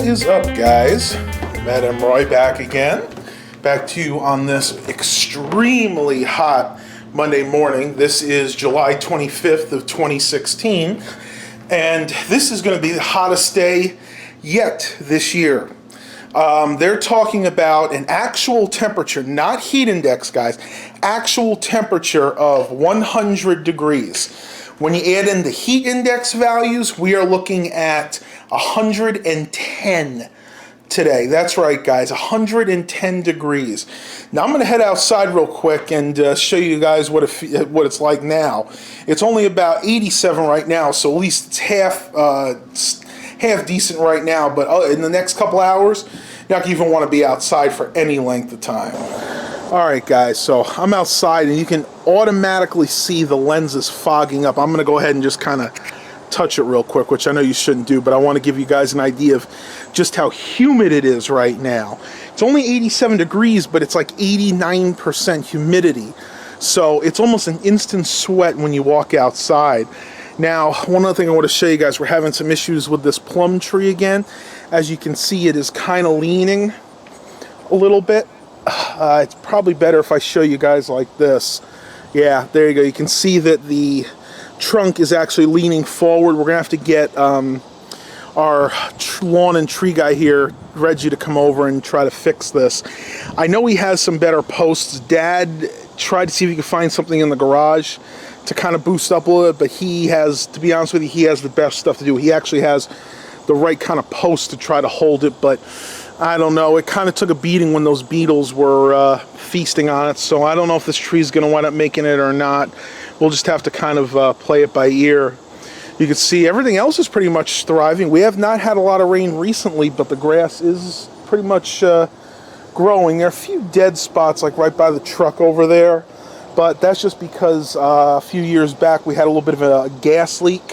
is up, guys? Madam Roy back again. Back to you on this extremely hot Monday morning. This is July 25th of 2016, and this is going to be the hottest day yet this year. They're talking about an actual temperature, not heat index, guys, actual temperature of 100 degrees. When you add in the heat index values, we are looking at 110 today. That's right, guys, 110 degrees. Now I'm going to head outside real quick and show you guys what it's like now. It's only about 87 right now, so at least it's half decent right now, but in the next couple hours, you're not going to even want to be outside for any length of time. Alright guys, so I'm outside and you can automatically see the lenses fogging up. I'm going to go ahead and just kind of touch it real quick, which I know you shouldn't do, but I want to give you guys an idea of just how humid it is right now. It's only 87 degrees, but it's like 89% humidity. So it's almost an instant sweat when you walk outside. Now, one other thing I want to show you guys, we're having some issues with this plum tree again. As you can see, it is kind of leaning a little bit. It's probably better if I show you guys like this. Yeah, there you go. You can see that the trunk is actually leaning forward. We're going to have to get our lawn and tree guy here, Reggie, to come over and try to fix this. I know he has some better posts. Dad tried to see if he could find something in the garage to kind of boost up a little bit, but he has, to be honest with you, he has the best stuff to do. He actually has the right kind of post to try to hold it, but I don't know. It kind of took a beating when those beetles were feasting on it, so I don't know if this tree is going to wind up making it or not. We'll just have to kind of play it by ear. You can see everything else is pretty much thriving. We have not had a lot of rain recently, but the grass is pretty much growing. There are a few dead spots, like right by the truck over there, but that's just because a few years back we had a little bit of a gas leak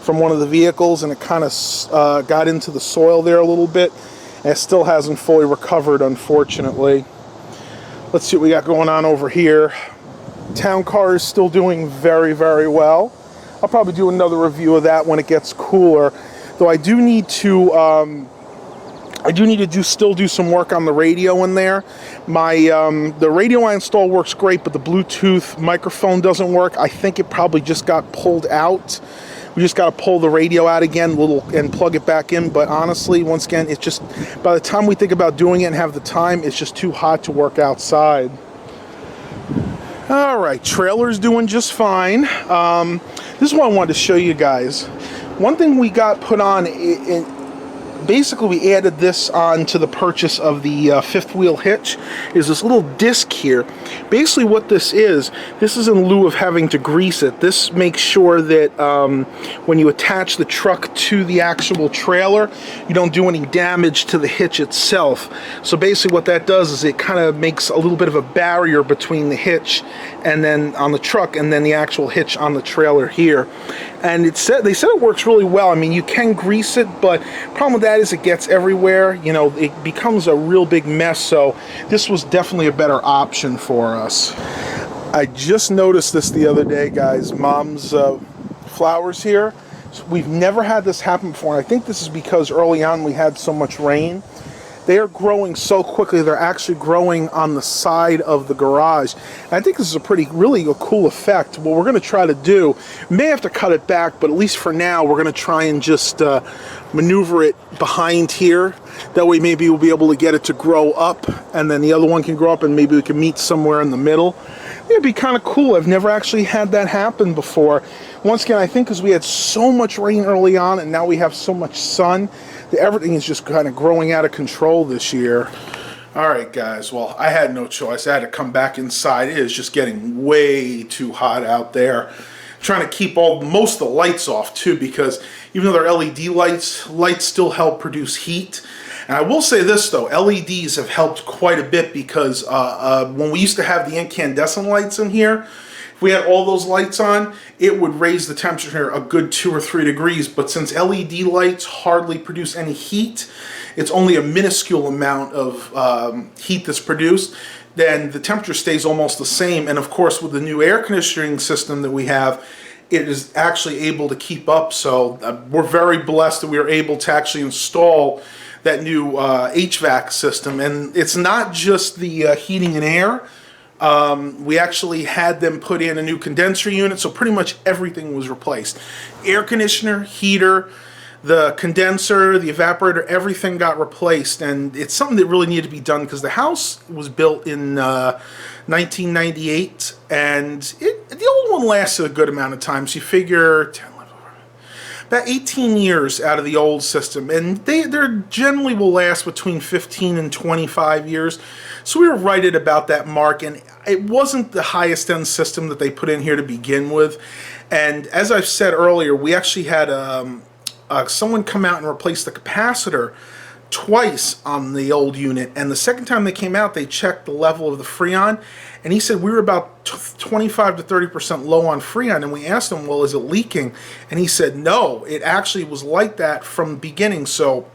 from one of the vehicles, and it kind of got into the soil there a little bit. And it still hasn't fully recovered, unfortunately. Let's see what we got going on over here. Town car is still doing very, very well. I'll probably do another review of that when it gets cooler. Though I do need to still do some work on the radio in there. The radio I installed works great, but the Bluetooth microphone doesn't work. I think it probably just got pulled out. We just got to pull the radio out again and plug it back in. But honestly, once again, it's just, by the time we think about doing it and have the time, it's just too hot to work outside. All right, trailer's doing just fine. This is what I wanted to show you guys. One thing we got put on, basically we added this on to the purchase of the fifth wheel hitch, is this little disc here. Basically what this is in lieu of having to grease it. This makes sure that when you attach the truck to the actual trailer, you don't do any damage to the hitch itself. So basically what that does is it kind of makes a little bit of a barrier between the hitch and then on the truck and then the actual hitch on the trailer here. And they said it works really well. I mean, you can grease it, but the problem with that is it gets everywhere. You know, it becomes a real big mess. So this was definitely a better option for us. I just noticed this the other day, guys. Mom's flowers here. So we've never had this happen before. And I think this is because early on we had so much rain. They are growing so quickly, they're actually growing on the side of the garage. And I think this is really a cool effect. What we're going to try to do, we may have to cut it back, but at least for now, we're going to try and just maneuver it behind here. That way maybe we'll be able to get it to grow up, and then the other one can grow up, and maybe we can meet somewhere in the middle. It'd be kind of cool. I've never actually had that happen before. Once again, I think because we had so much rain early on, and now we have so much sun, everything is just kind of growing out of control this year. Alright guys, well, I had no choice. I had to come back inside. It is just getting way too hot out there. Trying to keep most of the lights off too, because even though they're LED lights still help produce heat. And I will say this though, LEDs have helped quite a bit, because when we used to have the incandescent lights in here, if we had all those lights on, it would raise the temperature here a good 2 or 3 degrees. But since LED lights hardly produce any heat, it's only a minuscule amount of heat that's produced, then the temperature stays almost the same. And of course, with the new air conditioning system that we have, it is actually able to keep up. So we're very blessed that we were able to actually install HVAC system. And it's not just the heating and air. We actually had them put in a new condenser unit, so pretty much everything was replaced. Air conditioner, heater, the condenser, the evaporator, everything got replaced, and it's something that really needed to be done because the house was built in 1998, and the old one lasted a good amount of time, so you figure 10, 11, about 18 years out of the old system, and they generally will last between 15 and 25 years. So we were right at about that mark, and it wasn't the highest end system that they put in here to begin with. And as I've said earlier, we actually had someone come out and replace the capacitor twice on the old unit, and the second time they came out, they checked the level of the Freon, and he said we were about 25 to 30% low on Freon, and we asked him, well, is it leaking? And he said no, it actually was like that from the beginning. So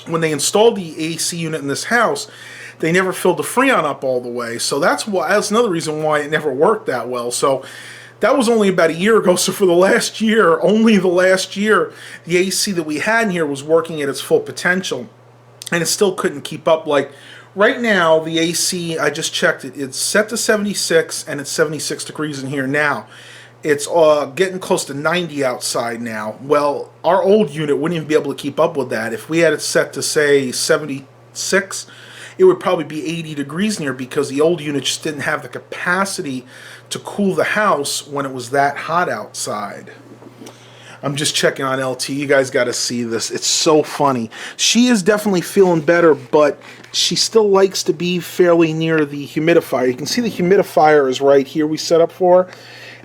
when they installed the AC unit in this house, they never filled the Freon up all the way. So that's another reason why it never worked that well. So that was only about a year ago. So for the last year, only the last year, the AC that we had in here was working at its full potential, and it still couldn't keep up. Like right now, the AC, I just checked it, it's set to 76, and it's 76 degrees in here now. It's getting close to 90 outside now. Well, our old unit wouldn't even be able to keep up with that. If we had it set to, say, 76, it would probably be 80 degrees in here because the old unit just didn't have the capacity to cool the house when it was that hot outside. I'm just checking on LT. You guys got to see this. It's so funny. She is definitely feeling better, but she still likes to be fairly near the humidifier. You can see the humidifier is right here we set up for her,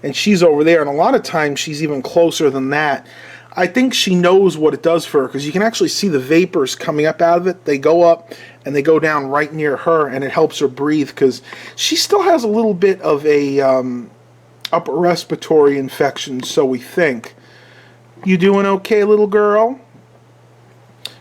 and she's over there, and a lot of times she's even closer than that. I think she knows what it does for her because you can actually see the vapors coming up out of it. They go up and they go down right near her, and it helps her breathe because she still has a little bit of a upper respiratory infection, so we think. You doing okay, little girl?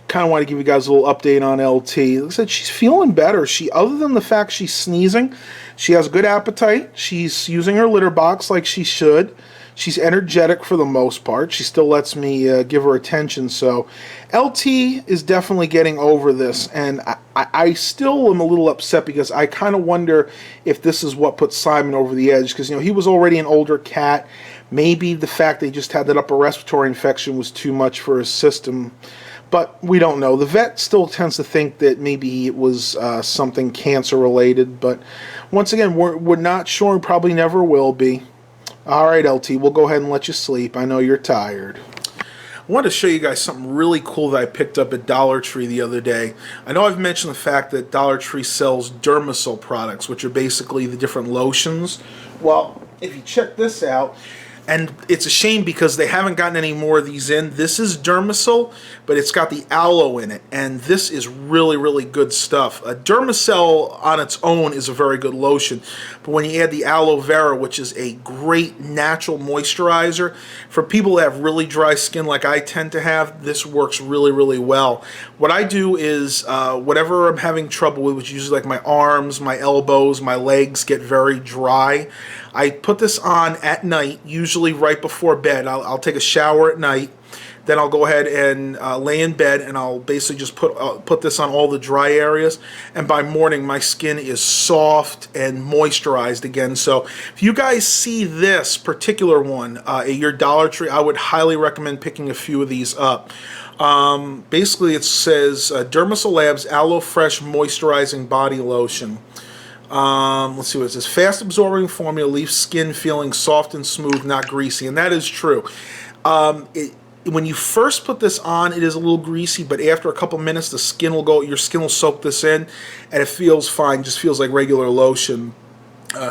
Kind of want to give you guys a little update on LT. Like I said, she's feeling better. Other than the fact she's sneezing, she has good appetite. She's using her litter box like she should. She's energetic for the most part. She still lets me give her attention. So LT is definitely getting over this. And I still am a little upset because I kind of wonder if this is what put Simon over the edge. Because, he was already an older cat. Maybe the fact that he just had that upper respiratory infection was too much for his system. But we don't know. The vet still tends to think that maybe it was something cancer-related. But once again, we're not sure. We probably never will be. All right, LT, we'll go ahead and let you sleep. I know you're tired. I want to show you guys something really cool that I picked up at Dollar Tree the other day. I know I've mentioned the fact that Dollar Tree sells Dermasil products, which are basically the different lotions. Well, if you check this out, and it's a shame because they haven't gotten any more of these in. This is Dermasil, but it's got the aloe in it, and this is really, really good stuff. Dermasil on its own is a very good lotion, but when you add the aloe vera, which is a great natural moisturizer, for people that have really dry skin like I tend to have, this works really, really well. What I do is, whatever I'm having trouble with, which is usually like my arms, my elbows, my legs get very dry, I put this on at night, usually right before bed. I'll take a shower at night, then I'll go ahead and lay in bed, and I'll basically just put this on all the dry areas, and by morning my skin is soft and moisturized again. So if you guys see this particular one at your Dollar Tree, I would highly recommend picking a few of these up. Basically it says Dermasil Labs Aloe Fresh Moisturizing Body Lotion. Let's see what it says. Fast absorbing formula leaves skin feeling soft and smooth, not greasy, and that is true. When you first put this on, it is a little greasy, but after a couple minutes, your skin will soak this in, and it feels fine. Just feels like regular lotion.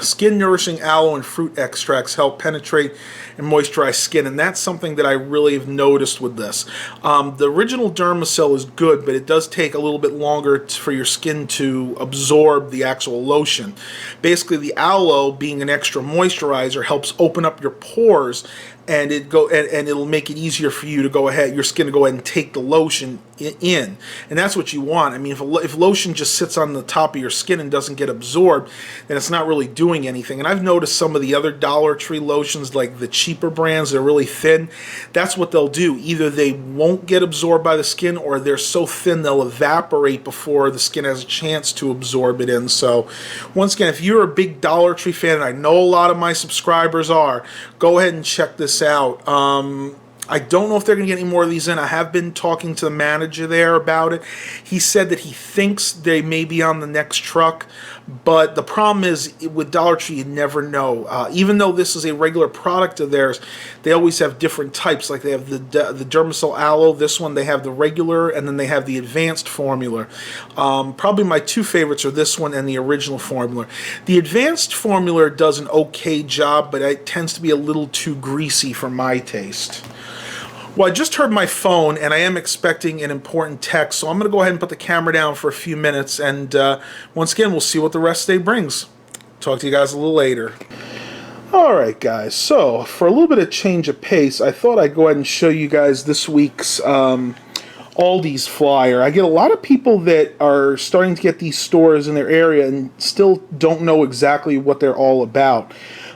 Skin nourishing aloe and fruit extracts help penetrate and moisturize skin, and that's something that I really have noticed with this. The original Dermasil is good, but it does take a little bit longer for your skin to absorb the actual lotion. Basically, the aloe, being an extra moisturizer, helps open up your pores. and and it'll make it easier for you to go ahead, your skin to go ahead and take the lotion in, and that's what you want. I mean, if lotion just sits on the top of your skin and doesn't get absorbed, then it's not really doing anything. And I've noticed some of the other Dollar Tree lotions, like the cheaper brands, they're really thin. That's what they'll do. Either they won't get absorbed by the skin, or they're so thin they'll evaporate before the skin has a chance to absorb it in. So once again, if you're a big Dollar Tree fan, and I know a lot of my subscribers are, go ahead and check this out. I don't know if they're going to get any more of these in. I have been talking to the manager there about it. He said that he thinks they may be on the next truck, but the problem is with Dollar Tree, you never know. Even though this is a regular product of theirs, they always have different types. Like they have the Dermasil Aloe, this one they have the regular, and then they have the advanced formula. Probably my two favorites are this one and the original formula. The advanced formula does an okay job, but it tends to be a little too greasy for my taste. Well, I just heard my phone, and I am expecting an important text, so I'm going to go ahead and put the camera down for a few minutes, and once again, we'll see what the rest of the day brings. Talk to you guys a little later. Alright guys, so for a little bit of change of pace, I thought I'd go ahead and show you guys this week's Aldi's flyer. I get a lot of people that are starting to get these stores in their area and still don't know exactly what they're all about.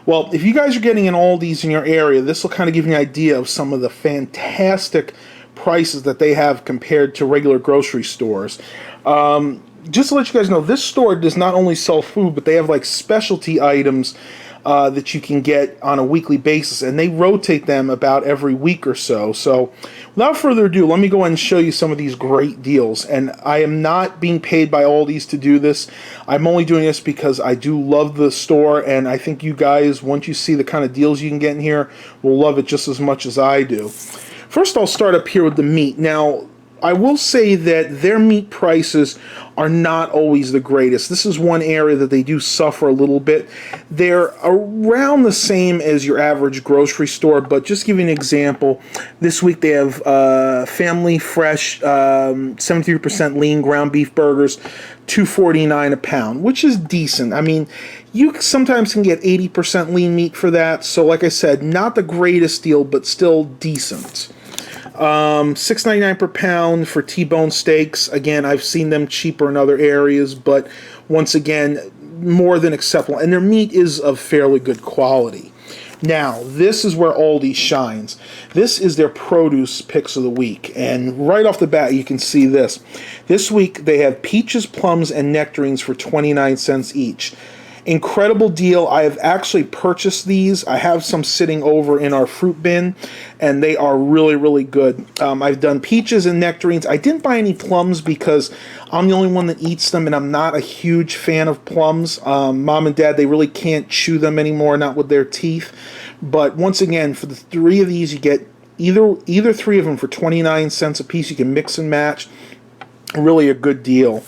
Well, if you guys are getting an Aldi's in your area, this will kind of give you an idea of some of the fantastic prices that they have compared to regular grocery stores. Just to let you guys know, this store does not only sell food, but they have like specialty items that you can get on a weekly basis, and they rotate them about every week or so. So without further ado, let me go ahead and show you some of these great deals. And I am not being paid by Aldi's to do this. I'm only doing this because I do love the store, and I think you guys, once you see the kind of deals you can get in here, will love it just as much as I do. First, I'll start up here with the meat. Now, I will say that their meat prices are not always the greatest. This is one area that they do suffer a little bit. They're around the same as your average grocery store, but just to give you an example, this week they have Family Fresh 73% lean ground beef burgers, $2.49 a pound, which is decent. I mean, you sometimes can get 80% lean meat for that, so like I said, not the greatest deal, but still decent. $6.99 per pound for T-bone steaks. Again, I've seen them cheaper in other areas, but once again, more than acceptable. And their meat is of fairly good quality. Now, this is where Aldi shines. This is their produce picks of the week. And right off the bat, you can see this. This week, they have peaches, plums, and nectarines for 29 cents each. Incredible deal. I have actually purchased these. I have some sitting over in our fruit bin, and they are really, really good. I've done peaches and nectarines. I didn't buy any plums because I'm the only one that eats them, and I'm not a huge fan of plums. Mom and Dad, they really can't chew them anymore, not with their teeth. But once again, for the three of these, you get either three of them for 29 cents a piece. You can mix and match. Really a good deal.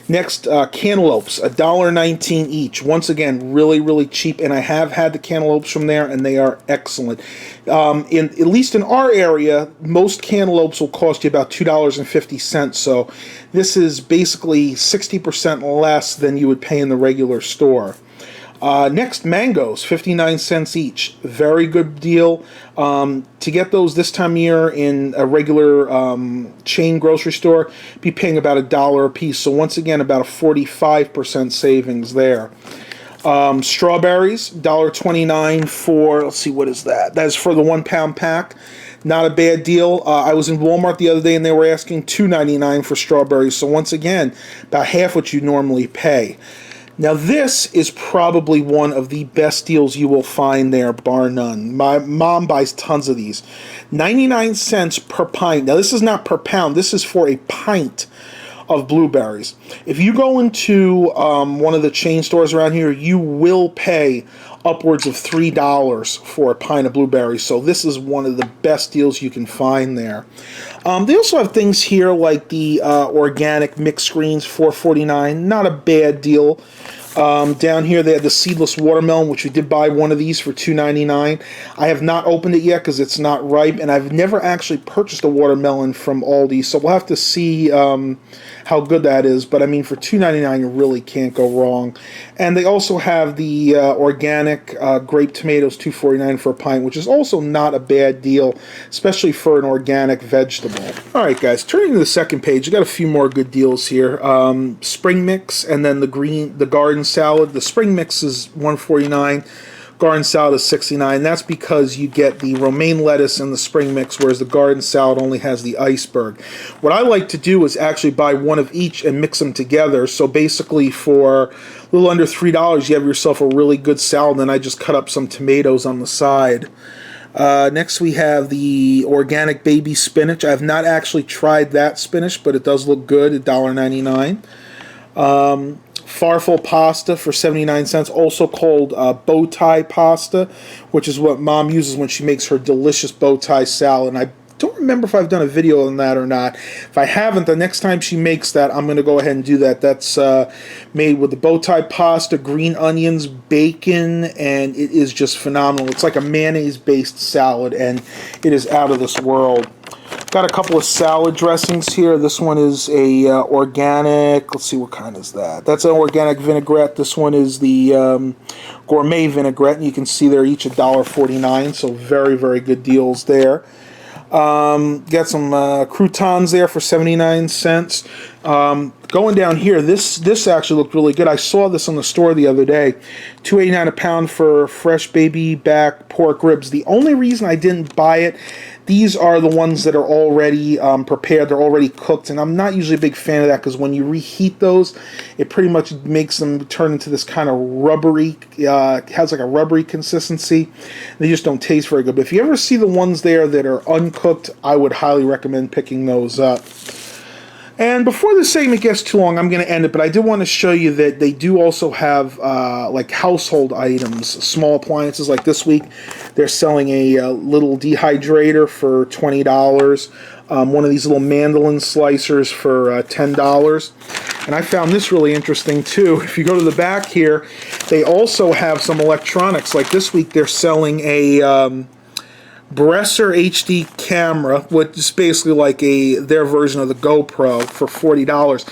Next, cantaloupes, $1.19 each. Once again, really, really cheap, and I have had the cantaloupes from there, and they are excellent. At least in our area, most cantaloupes will cost you about $2.50, so this is basically 60% less than you would pay in the regular store. Next, mangoes, 59 cents each. Very good deal. To get those this time of year in a regular chain grocery store, be paying about $1 a piece. So once again, about a 45% savings there. Strawberries, $1.29 for, let's see, what is that? That is for the 1 pound pack. Not a bad deal. I was in Walmart the other day and they were asking $2.99 for strawberries. So once again, about half what you normally pay. Now this is probably one of the best deals you will find there, bar none. My mom buys tons of these. 99 cents per pint. Now this is not per pound. This is for a pint of blueberries. If you go into one of the chain stores around here, you will pay upwards of $3 for a pint of blueberries. So this is one of the best deals you can find there. They also have things here like the organic mixed greens, $4.49. Not a bad deal. Down here they had the seedless watermelon, which we did buy one of these for $2.99. I have not opened it yet because it's not ripe, and I've never actually purchased a watermelon from Aldi, so we'll have to see how good that is. But I mean, for $2.99 you really can't go wrong. And they also have the organic grape tomatoes, $2.49 for a pint, which is also not a bad deal, especially for an organic vegetable. Alright guys, turning to the second page, you got a few more good deals here. Spring mix, and then the garden salad. The spring mix is $1.49. Garden salad is $69. That's because you get the romaine lettuce in the spring mix, whereas the garden salad only has the iceberg. What I like to do is actually buy one of each and mix them together. So basically for a little under $3, you have yourself a really good salad, and then I just cut up some tomatoes on the side. Next we have the organic baby spinach. I have not actually tried that spinach, but it does look good at $1.99. Farfel pasta for 79 cents, also called bow tie pasta, which is what Mom uses when she makes her delicious bow tie salad. And I don't remember if I've done a video on that or not. If I haven't, the next time she makes that, I'm going to go ahead and do that. That's made with the bow tie pasta, green onions, bacon, and it is just phenomenal. It's like a mayonnaise-based salad, and it is out of this world. Got a couple of salad dressings here. This one is a organic, let's see, what kind is that? That's an organic vinaigrette. This one is the gourmet vinaigrette, and you can see they're each $1.49, so very, very good deals there. Got some croutons there for 79 cents. Going down here, this actually looked really good. I saw this in the store the other day. $2.89 a pound for fresh baby back pork ribs. The only reason I didn't buy it, these are the ones that are already prepared. They're already cooked, and I'm not usually a big fan of that because when you reheat those, it pretty much makes them turn into this kind of rubbery, has like a rubbery consistency. They just don't taste very good. But if you ever see the ones there that are uncooked, I would highly recommend picking those up. And before this segment gets too long, I'm going to end it, but I did want to show you that they do also have like household items, small appliances. Like this week, they're selling a little dehydrator for $20, one of these little mandolin slicers for $10. And I found this really interesting too. If you go to the back here, they also have some electronics. Like this week, they're selling a Bresser HD camera, which is basically like their version of the GoPro, for $40.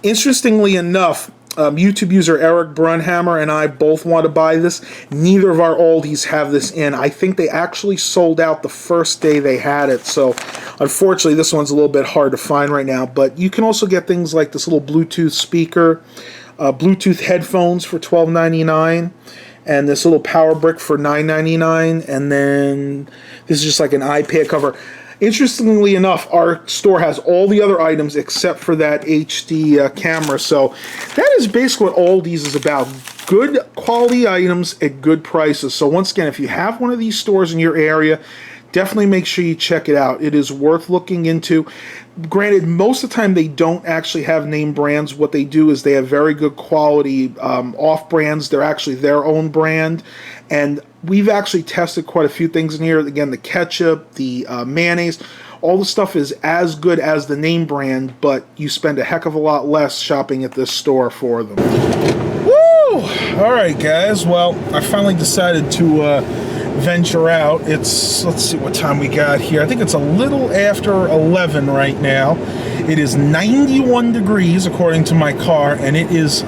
Interestingly enough, YouTube user Eric Brunhammer and I both want to buy this. Neither of our Aldis have this in. I think they actually sold out the first day they had it, so unfortunately this one's a little bit hard to find right now. But you can also get things like this little Bluetooth speaker, Bluetooth headphones for $12.99, and this little power brick for $9.99, and then this is just like an iPad cover. Interestingly enough, our store has all the other items except for that HD camera, so that is basically what Aldi's is about. Good quality items at good prices. So once again, if you have one of these stores in your area, definitely make sure you check it out. It is worth looking into. Granted, most of the time they don't actually have name brands. What they do is they have very good quality off brands. They're actually their own brand. And we've actually tested quite a few things in here. Again, the ketchup, the mayonnaise, all the stuff is as good as the name brand, but you spend a heck of a lot less shopping at this store for them. Woo! Alright guys, well, I finally decided to venture out. It's, let's see what time we got here. I think it's a little after 11 right now. It is 91 degrees according to my car, and it is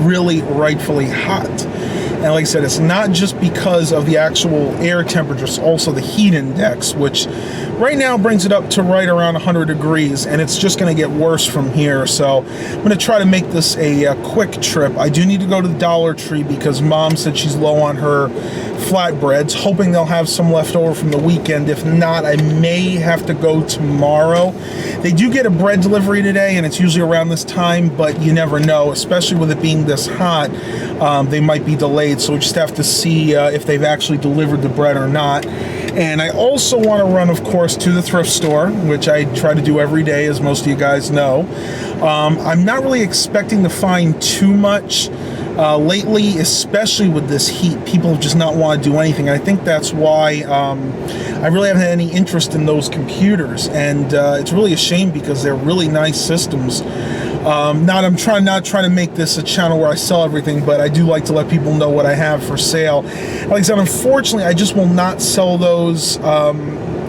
really rightfully hot. And like I said, it's not just because of the actual air temperature, it's also the heat index, which right now brings it up to right around 100 degrees, and it's just going to get worse from here. So I'm going to try to make this a quick trip. I do need to go to the Dollar Tree because Mom said she's low on her flatbreads, hoping they'll have some left over from the weekend. If not, I may have to go tomorrow. They do get a bread delivery today, and it's usually around this time, but you never know, especially with it being this hot. They might be delayed, so we just have to see if they've actually delivered the bread or not. And I also want to run, of course, to the thrift store, which I try to do every day, as most of you guys know. I'm not really expecting to find too much lately, especially with this heat. People have just not want to do anything. And I think that's why I really haven't had any interest in those computers. And it's really a shame because they're really nice systems. I'm not trying to make this a channel where I sell everything, but I do like to let people know what I have for sale. Like I said, unfortunately, I just will not sell those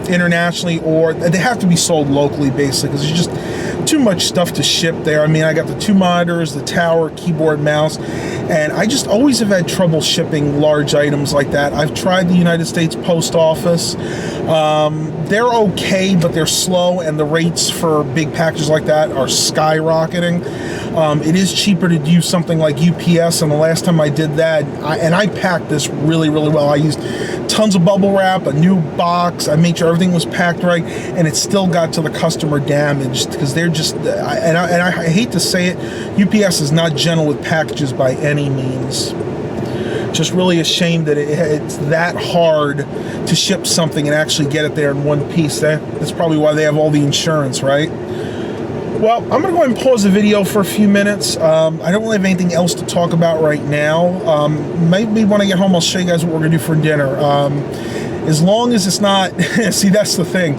internationally, or they have to be sold locally, basically, because there's just too much stuff to ship there. I mean, I got the 2 monitors, the tower, keyboard, mouse, and I just always have had trouble shipping large items like that. I've tried the United States Post Office. They're okay, but they're slow, and the rates for big packages like that are skyrocketing. It is cheaper to do something like UPS, and the last time I did that, I packed this really, really well. I used tons of bubble wrap, a new box, I made sure everything was packed right, and it still got to the customer damaged, because they're just, I hate to say it, UPS is not gentle with packages by any means. Just really a shame that it's that hard to ship something and actually get it there in one piece. That's probably why they have all the insurance, right? Well, I'm going to go ahead and pause the video for a few minutes. I don't really have anything else to talk about right now. Maybe when I get home, I'll show you guys what we're going to do for dinner. As long as it's not, see, that's the thing.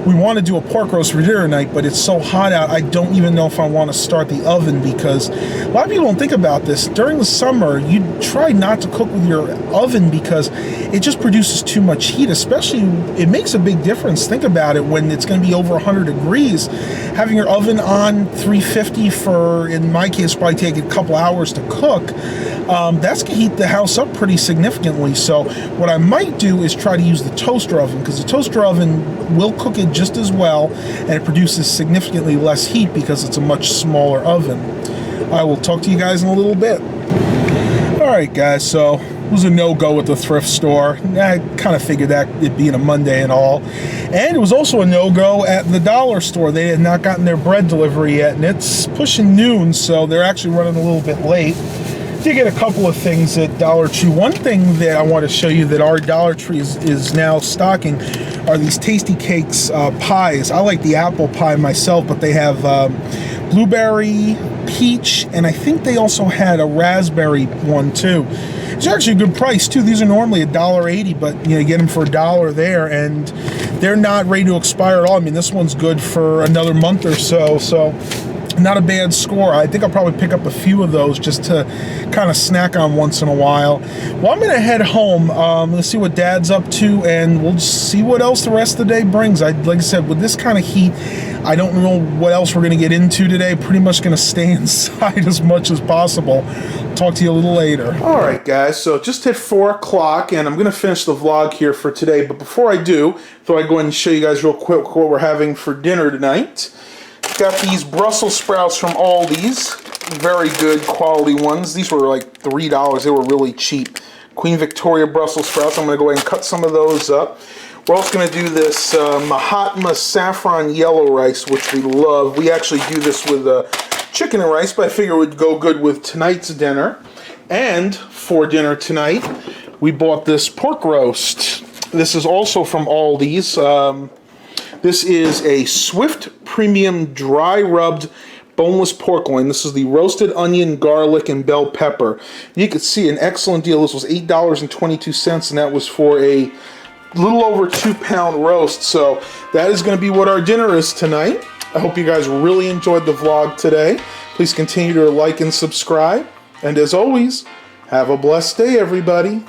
We want to do a pork roast for dinner tonight, but it's so hot out, I don't even know if I want to start the oven, because a lot of people don't think about this. During the summer, you try not to cook with your oven because it just produces too much heat, especially, it makes a big difference. Think about it, when it's going to be over 100 degrees, having your oven on 350 for, in my case, probably take a couple hours to cook, that's going to heat the house up pretty significantly. So what I might do is try to use the toaster oven, because the toaster oven will cook it just as well, and it produces significantly less heat because it's a much smaller oven. I will talk to you guys in a little bit. Alright guys, so it was a no-go with the thrift store. I kind of figured that, it being a Monday and all. And it was also a no-go at the dollar store. They had not gotten their bread delivery yet, and it's pushing noon, so they're actually running a little bit late. Did get a couple of things at Dollar Tree. One thing that I want to show you that our Dollar Tree is now stocking are these Tasty Cakes pies. I like the apple pie myself, but they have blueberry, peach, and I think they also had a raspberry one too. It's actually a good price too. These are normally $1.80, but you get them for $1 there, and they're not ready to expire at all. I mean, this one's good for another month or so, so not a bad score. I think I'll probably pick up a few of those just to kind of snack on once in a while. Well, I'm going to head home. Let's see what Dad's up to, and we'll just see what else the rest of the day brings. Like I said, with this kind of heat, I don't know what else we're going to get into today. Pretty much going to stay inside as much as possible. Talk to you a little later. All right, guys. So just hit 4 o'clock, and I'm going to finish the vlog here for today. But before I do, thought I'd go ahead and show you guys real quick what we're having for dinner tonight. Got these Brussels sprouts from Aldi's, very good quality ones. These were like $3, they were really cheap. Queen Victoria Brussels sprouts. I'm going to go ahead and cut some of those up. We're also going to do this Mahatma saffron yellow rice, which we love. We actually do this with chicken and rice, but I figure it would go good with tonight's dinner. And for dinner tonight, we bought this pork roast. This is also from Aldi's. This is a Swift Premium Dry Rubbed Boneless Pork Loin. This is the roasted onion, garlic, and bell pepper. You can see an excellent deal. This was $8.22, and that was for a little over 2-pound roast. So that is going to be what our dinner is tonight. I hope you guys really enjoyed the vlog today. Please continue to like and subscribe. And as always, have a blessed day, everybody.